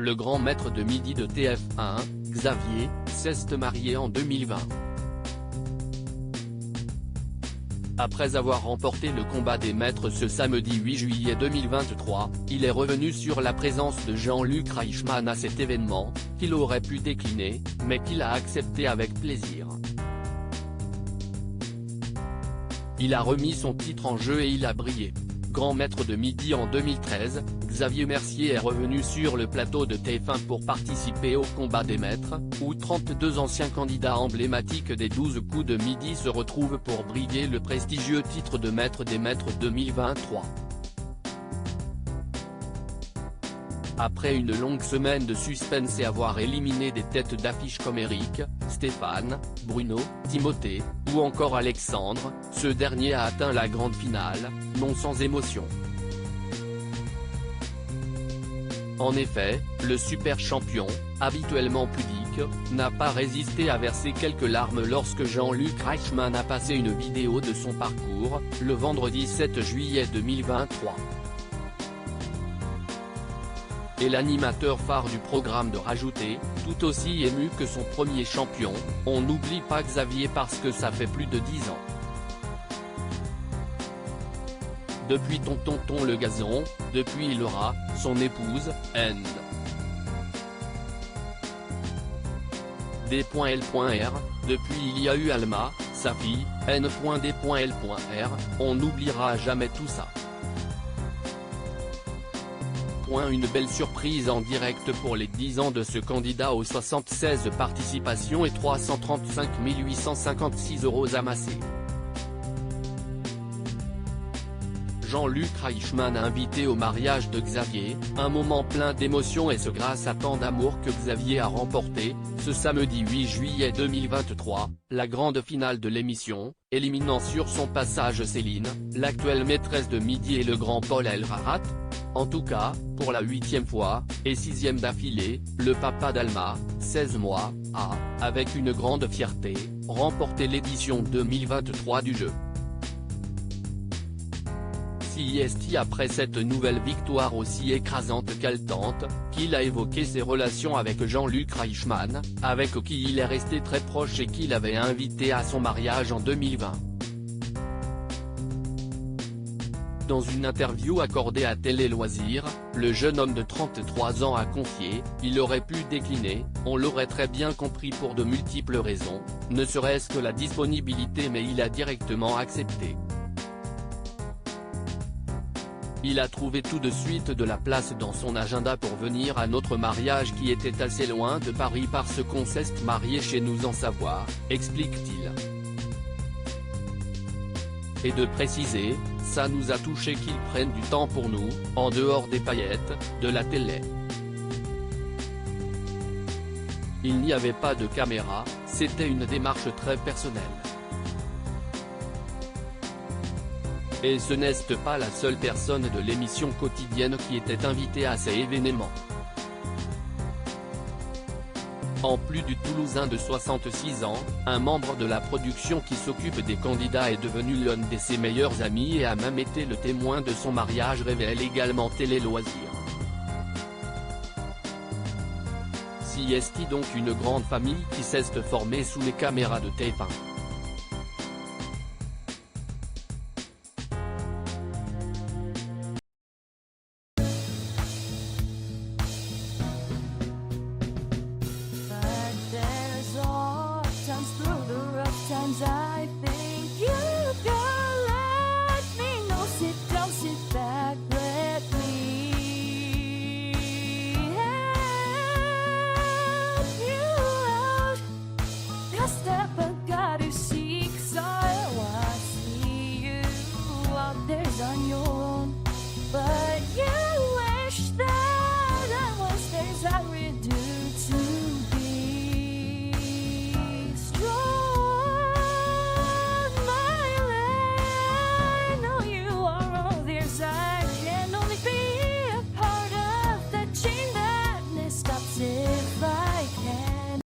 Le grand maître de midi de TF1, Xavier, s'est marié en 2020. Après avoir remporté le combat des maîtres ce samedi 8 juillet 2023, il est revenu sur la présence de Jean-Luc Reichmann à cet événement, qu'il aurait pu décliner, mais qu'il a accepté avec plaisir. Il a remis son titre en jeu et il a brillé. Grand maître de midi en 2013, Xavier Mercier est revenu sur le plateau de TF1 pour participer au combat des maîtres, où 32 anciens candidats emblématiques des 12 coups de midi se retrouvent pour briguer le prestigieux titre de maître des maîtres 2023. Après une longue semaine de suspense et avoir éliminé des têtes d'affiche comme Eric, Stéphane, Bruno, Timothée, ou encore Alexandre, ce dernier a atteint la grande finale, non sans émotion. En effet, le super champion, habituellement pudique, n'a pas résisté à verser quelques larmes lorsque Jean-Luc Reichmann a passé une vidéo de son parcours, le vendredi 7 juillet 2023. Et l'animateur phare du programme de rajouter, tout aussi ému que son premier champion, on n'oublie pas Xavier parce que ça fait plus de 10 ans. Depuis Tonton le gazon, depuis Laura, son épouse, N. D.L.R, depuis il y a eu Alma, sa fille, N.D.L.R, on n'oubliera jamais tout ça. Une belle surprise en direct pour les 10 ans de ce candidat aux 76 participations et 335 856 € amassés. Jean-Luc Reichmann invité au mariage de Xavier, un moment plein d'émotion et ce grâce à tant d'amour que Xavier a remporté, ce samedi 8 juillet 2023, la grande finale de l'émission, éliminant sur son passage Céline, l'actuelle maîtresse de midi et le grand Paul Elrarat. En tout cas, pour la 8e fois, et 6e d'affilée, le papa d'Alma, 16 mois, a, avec une grande fierté, remporté l'édition 2023 du jeu. CIST après cette nouvelle victoire aussi écrasante qu'haletante, qu'il a évoqué ses relations avec Jean-Luc Reichmann, avec qui il est resté très proche et qu'il avait invité à son mariage en 2020. Dans une interview accordée à Télé Loisirs, le jeune homme de 33 ans a confié, il aurait pu décliner, on l'aurait très bien compris pour de multiples raisons, ne serait-ce que la disponibilité mais il a directement accepté. Il a trouvé tout de suite de la place dans son agenda pour venir à notre mariage qui était assez loin de Paris parce qu'on s'est marié chez nous en Savoie, explique-t-il. Et de préciser, ça nous a touché qu'ils prennent du temps pour nous, en dehors des paillettes, de la télé. Il n'y avait pas de caméra, c'était une démarche très personnelle. Et ce n'est pas la seule personne de l'émission quotidienne qui était invitée à ces événements. En plus du Toulousain de 66 ans, un membre de la production qui s'occupe des candidats est devenu l'un de ses meilleurs amis et a même été le témoin de son mariage, révèle également Télé Loisirs. CIST donc une grande famille qui s'est formée sous les caméras de TF1. I think you can let me know. Sit down, sit back, let me help you out. Just step